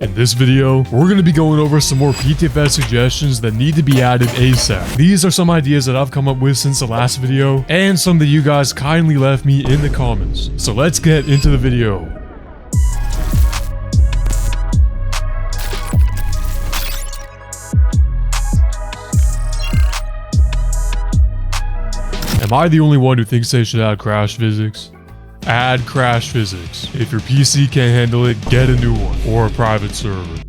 In this video, we're going to be going over some more PTFS suggestions that need to be added ASAP. These are some ideas that I've come up with since the last video, and some that you guys kindly left me in the comments. So let's get into the video. Am I the only one who thinks they should add crash physics? Add crash physics. If your PC can't handle it, get a new one, or a private server.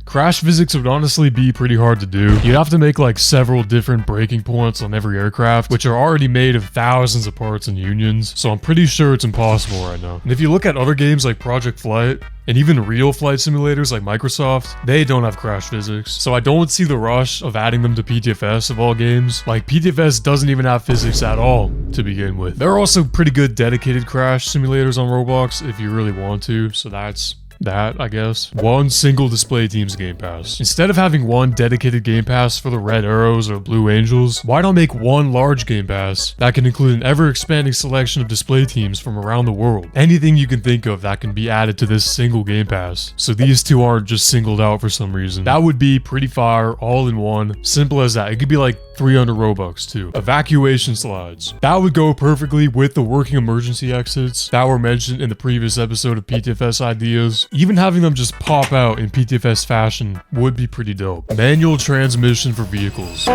Crash physics would honestly be pretty hard to do. You'd have to make like several different breaking points on every aircraft, which are already made of thousands of parts and unions, so I'm pretty sure it's impossible right now. And if you look at other games like Project Flight, and even real flight simulators like Microsoft, they don't have crash physics. So I don't see the rush of adding them to PTFS of all games. Like, PTFS doesn't even have physics at all to begin with. There are also pretty good dedicated crash simulators on Roblox if you really want to, so that's that, I guess. One single display teams game pass. Instead of having one dedicated game pass for the Red Arrows or Blue Angels, why not make one large game pass that can include an ever-expanding selection of display teams from around the world? Anything you can think of that can be added to this single game pass, so these two aren't just singled out for some reason. That would be pretty fire, all in one. Simple as that. It could be like 300 Robux too. Evacuation slides. That would go perfectly with the working emergency exits that were mentioned in the previous episode of PTFS ideas. Even having them just pop out in PTFS fashion would be pretty dope. Manual transmission for vehicles.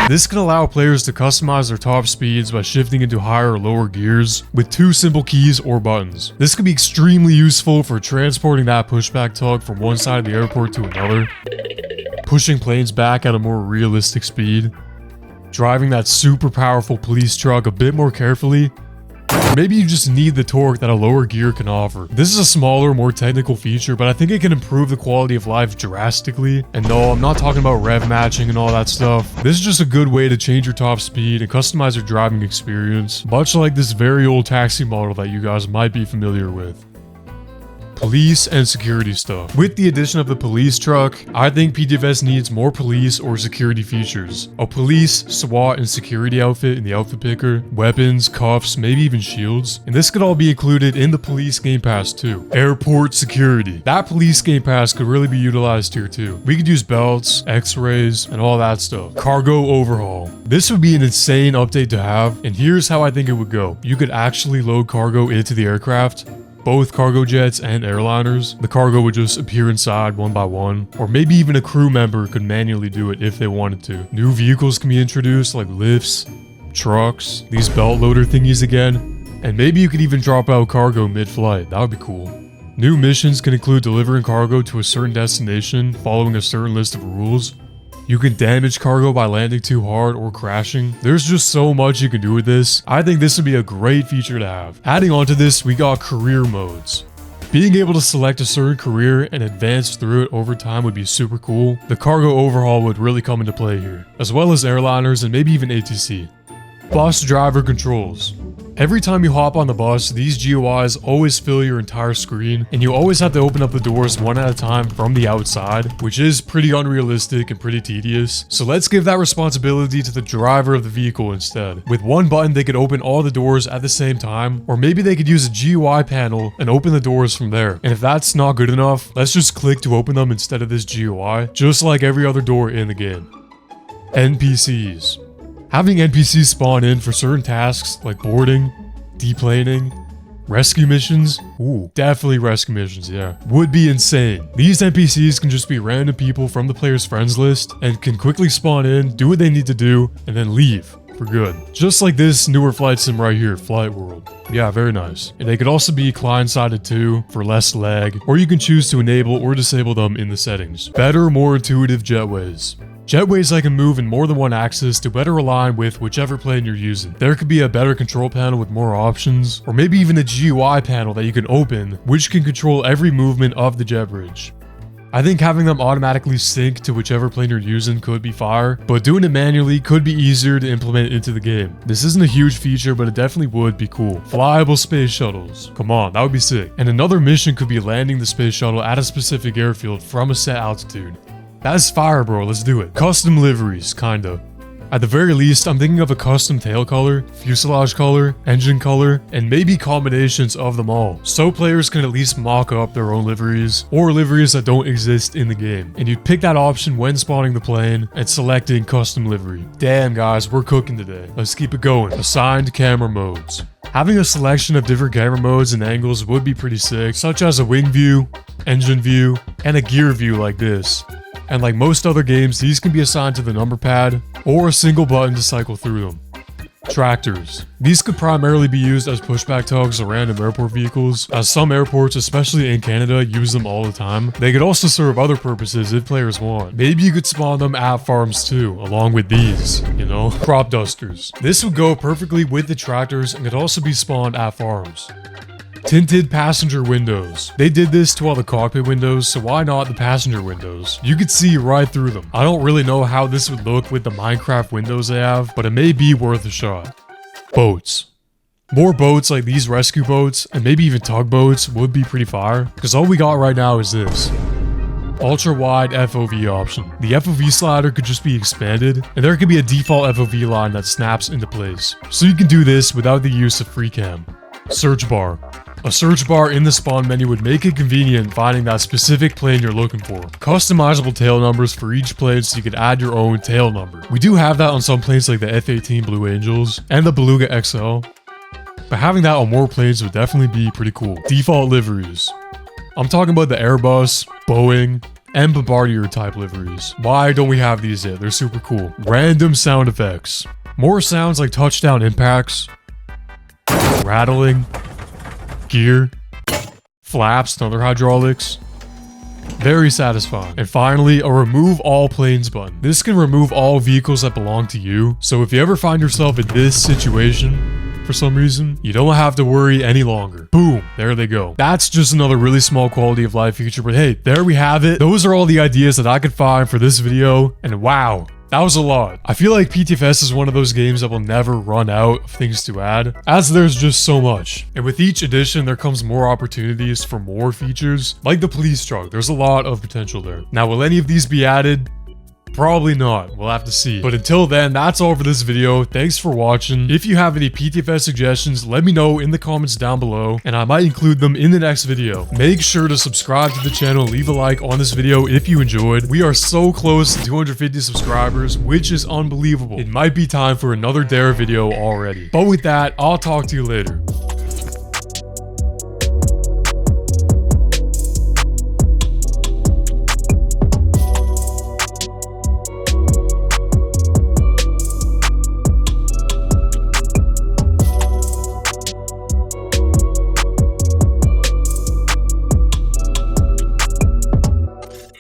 This can allow players to customize their top speeds by shifting into higher or lower gears with two simple keys or buttons. This could be extremely useful for transporting that pushback tug from one side of the airport to another, pushing planes back at a more realistic speed, driving that super powerful police truck a bit more carefully. Maybe you just need the torque that a lower gear can offer. This is a smaller, more technical feature, but I think it can improve the quality of life drastically. And no, I'm not talking about rev matching and all that stuff. This is just a good way to change your top speed and customize your driving experience, much like this very old taxi model that you guys might be familiar with. Police and security stuff. With the addition of the police truck, I think PTFS needs more police or security features. A police, SWAT, and security outfit in the outfit picker, weapons, cuffs, maybe even shields. And this could all be included in the police game pass too. Airport security. That police game pass could really be utilized here too. We could use belts, x-rays, and all that stuff. Cargo overhaul. This would be an insane update to have, and here's how I think it would go. You could actually load cargo into the aircraft, both cargo jets and airliners. The cargo would just appear inside one by one, or maybe even a crew member could manually do it if they wanted to. New vehicles can be introduced like lifts, trucks, these belt loader thingies again, and maybe you could even drop out cargo mid-flight. That would be cool. New missions can include delivering cargo to a certain destination following a certain list of rules. You can damage cargo by landing too hard or crashing. There's just so much you can do with this. I think this would be a great feature to have. Adding on to this, we got career modes. Being able to select a certain career and advance through it over time would be super cool. The cargo overhaul would really come into play here, as well as airliners and maybe even ATC. Bus driver controls. Every time you hop on the bus, these GUIs always fill your entire screen, and you always have to open up the doors one at a time from the outside, which is pretty unrealistic and pretty tedious. So let's give that responsibility to the driver of the vehicle instead. With one button, they could open all the doors at the same time, or maybe they could use a GUI panel and open the doors from there. And if that's not good enough, let's just click to open them instead of this GUI, just like every other door in the game. NPCs. Having NPCs spawn in for certain tasks like boarding, deplaning, rescue missions, definitely rescue missions, yeah, would be insane. These NPCs can just be random people from the player's friends list and can quickly spawn in, do what they need to do, and then leave for good. Just like this newer flight sim right here, Flight World. Yeah, very nice. And they could also be client-sided too, for less lag, or you can choose to enable or disable them in the settings. Better, more intuitive jetways. Jetways that can move in more than one axis to better align with whichever plane you're using. There could be a better control panel with more options, or maybe even a GUI panel that you can open, which can control every movement of the jet bridge. I think having them automatically sync to whichever plane you're using could be fire, but doing it manually could be easier to implement into the game. This isn't a huge feature, but it definitely would be cool. Flyable space shuttles. Come on, that would be sick. And another mission could be landing the space shuttle at a specific airfield from a set altitude. That's fire, bro. Let's do it. Custom liveries, kinda. At the very least, I'm thinking of a custom tail color, fuselage color, engine color, and maybe combinations of them all, so players can at least mock up their own liveries, or liveries that don't exist in the game. And you'd pick that option when spawning the plane and selecting custom livery. Damn guys, we're cooking today. Let's keep it going. Assigned camera modes. Having a selection of different camera modes and angles would be pretty sick, such as a wing view, engine view, and a gear view like this. And like most other games, these can be assigned to the number pad or a single button to cycle through them. Tractors. These could primarily be used as pushback tugs or random airport vehicles, as some airports, especially in Canada, use them all the time. They could also serve other purposes if players want. Maybe you could spawn them at farms too, along with these, you know? Crop dusters. This would go perfectly with the tractors and could also be spawned at farms. Tinted passenger windows. They did this to all the cockpit windows, so why not the passenger windows? You could see right through them. I don't really know how this would look with the Minecraft windows they have, but it may be worth a shot. Boats. More boats like these rescue boats, and maybe even tugboats, would be pretty fire, because all we got right now is this. Ultra wide FOV option. The FOV slider could just be expanded, and there could be a default FOV line that snaps into place. So you can do this without the use of free cam. Search bar. A search bar in the spawn menu would make it convenient finding that specific plane you're looking for. Customizable tail numbers for each plane so you can add your own tail number. We do have that on some planes like the F-18 Blue Angels and the Beluga XL, but having that on more planes would definitely be pretty cool. Default liveries. I'm talking about the Airbus, Boeing, and Bombardier type liveries. Why don't we have these yet? They're super cool. Random sound effects. More sounds like touchdown impacts, rattling, gear, flaps, and other hydraulics. Very satisfying. And finally, a remove all planes button. This can remove all vehicles that belong to you, so if you ever find yourself in this situation for some reason, you don't have to worry any longer. Boom, there they go. That's just another really small quality of life feature, but hey, there we have it. Those are all the ideas that I could find for this video, and wow, that was a lot. I feel like PTFS is one of those games that will never run out of things to add, as there's just so much. And with each edition, there comes more opportunities for more features, like the police truck. There's a lot of potential there. Now, will any of these be added? Probably not. We'll have to see. But until then, that's all for this video. Thanks for watching. If you have any PTFS suggestions, let me know in the comments down below, and I might include them in the next video. Make sure to subscribe to the channel, leave a like on this video if you enjoyed. We are so close to 250 subscribers, which is unbelievable. It might be time for another Dare video already. But with that, I'll talk to you later.